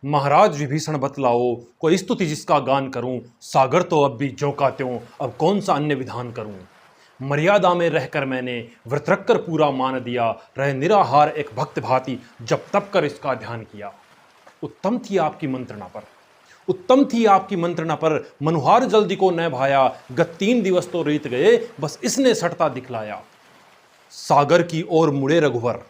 महाराज विभीषण बतलाओ, कोई स्तुति जिसका गान करूं। सागर तो अब भी ज्यों का त्यों, अब कौन सा अन्य विधान करूं। मर्यादा में रहकर मैंने व्रत रखकर पूरा मान दिया। रह निराहार एक भक्त भांति, जब तब कर इसका ध्यान किया। उत्तम थी आपकी मंत्रणा पर, उत्तम थी आपकी मंत्रणा पर, मनुहार जल्दी को न भाया। गत 3 दिवस तो रीत गए, बस इसने सटता दिखलाया। सागर की ओर मुड़े रघुवर,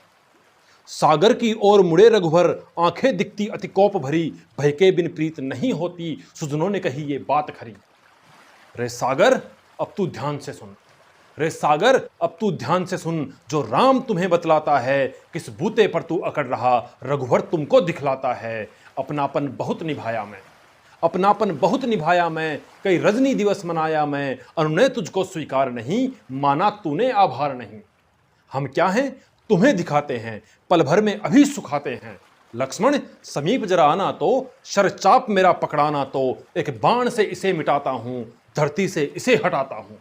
सागर की ओर मुड़े रघुवर, आंखें दिखती अति कोप भरी। भय के बिन प्रीत नहीं होती, सुजनों ने कही ये बात खरी। रे सागर अब तू ध्यान से सुन, रे सागर अब तू ध्यान से सुन। जो राम तुम्हें बतलाता है, किस बूते पर तू अकड़ रहा। रघुवर तुमको दिखलाता है, अपनापन बहुत निभाया मैं, अपनापन बहुत निभाया मैं। कई रजनी दिवस मनाया मैं, अनुनय तुझको स्वीकार नहीं। माना तूने आभार नहीं। हम क्या हैं तुम्हें दिखाते हैं, पल भर में अभी सुखाते हैं। लक्ष्मण समीप जरा आना तो, शरचाप मेरा पकड़ाना तो। एक बाण से इसे मिटाता हूं, धरती से इसे हटाता हूं।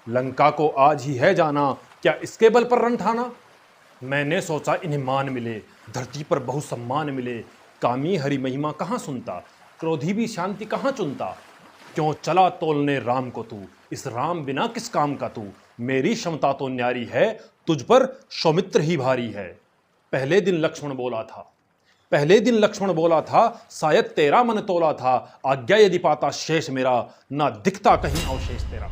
लंका को आज ही है जाना, क्या इसके बल पर रण ठाना। मैंने सोचा इन्हें मान मिले, धरती पर बहु सम्मान मिले। कामी हरि महिमा कहाँ सुनता, क्रोधी भी शांति कहाँ चुनता। क्यों चला तोलने राम को तू, इस राम बिना किस काम का तू। मेरी क्षमता तो न्यारी है, तुझ पर सौमित्र ही भारी है। पहले दिन लक्ष्मण बोला था, पहले दिन लक्ष्मण बोला था। शायद तेरा मन तोला था, आज्ञा यदि पाता शेष मेरा। ना दिखता कहीं अवशेष तेरा।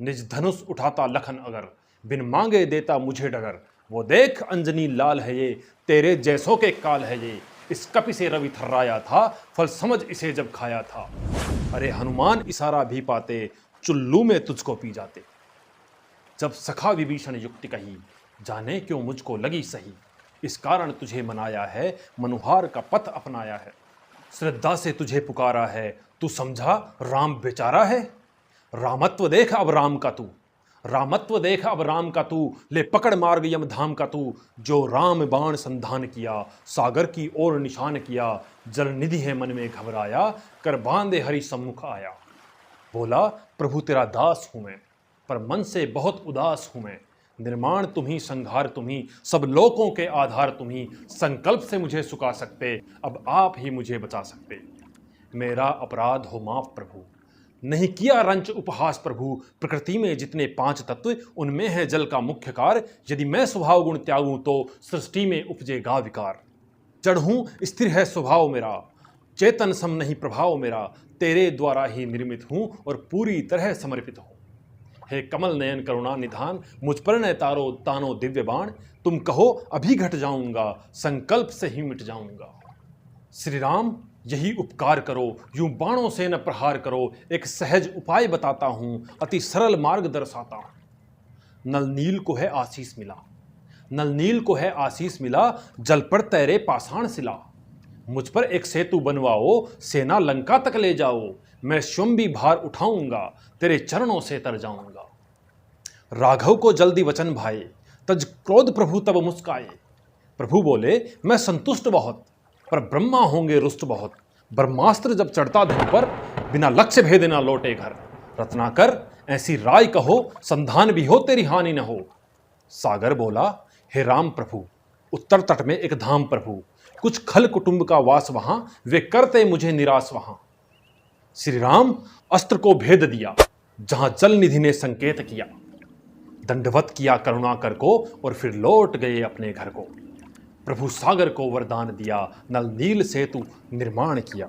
निज धनुष उठाता लखन अगर, बिन मांगे देता मुझे डगर। वो देख अंजनी लाल है ये, तेरे जैसों के काल है ये। इस कपि से रवि थर्राया था, फल समझ इसे जब खाया था। अरे हनुमान इशारा भी पाते, चुल्लू में तुझको पी जाते। जब सखा विभीषण युक्ति कही, जाने क्यों मुझको लगी सही। इस कारण तुझे मनाया है, मनुहार का पथ अपनाया है। श्रद्धा से तुझे पुकारा है, तू समझा राम बेचारा है। रामत्व देख अब राम का तू, रामत्व देख अब राम का तू। ले पकड़ मार्ग यम धाम का तू। जो राम बाण संधान किया, सागर की ओर निशान किया। जल निधि है मन में घबराया, कर बांधे हरि सम्मुख आया। बोला प्रभु तेरा दास हूं मैं, पर मन से बहुत उदास हूं मैं। निर्माण तुम्ही, संहार तुम्ही, सब लोकों के आधार तुम्ही। संकल्प से मुझे सुखा सकते, अब आप ही मुझे बचा सकते। मेरा अपराध हो माफ प्रभु, नहीं किया रंच उपहास प्रभु। प्रकृति में जितने 5 तत्व, उनमें है जल का मुख्य कार। यदि मैं स्वभाव गुण त्यागूं तो, सृष्टि में उपजेगा विकार। जड़ हूं स्थिर है स्वभाव मेरा, चेतन सम नहीं प्रभाव मेरा। तेरे द्वारा ही निर्मित हूं और पूरी तरह समर्पित हूं। हे कमल नयन करुणा निधान, मुझ पर न तारो तानो दिव्य बाण। तुम कहो अभी घट जाऊंगा, संकल्प से ही मिट जाऊंगा। श्री राम यही उपकार करो, यूं बाणों से न प्रहार करो। एक सहज उपाय बताता हूं, अति सरल मार्ग दर्शाता हूं। नल नील को है आशीष मिला, नल नील को है आशीष मिला। जल पर तैरे पाषाण शिला। मुझ पर एक सेतु बनवाओ, सेना लंका तक ले जाओ। मैं स्वयं भी भार उठाऊंगा, तेरे चरणों से तर जाऊंगा। राघव को जल्दी वचन भाए, तज क्रोध प्रभु तब मुस्काए। प्रभु बोले मैं संतुष्ट बहुत, पर ब्रह्मा होंगे रुष्ट बहुत। ब्रह्मास्त्र जब चढ़ता धन पर, बिना लक्ष्य भेदे ना लौटे घर। रत्नाकर ऐसी राय कहो, संधान भी हो तेरी हानि न हो। सागर बोला हे राम प्रभु, उत्तर तट में एक धाम प्रभु। कुछ खल कुटुंब का वास वहां, वे करते मुझे निराश वहां। श्री राम अस्त्र को भेद दिया, जहां जल निधि ने संकेत किया। दंडवत किया करुणाकर को, और फिर लौट गए अपने घर को। प्रभु सागर को वरदान दिया, नल नील सेतु निर्माण किया।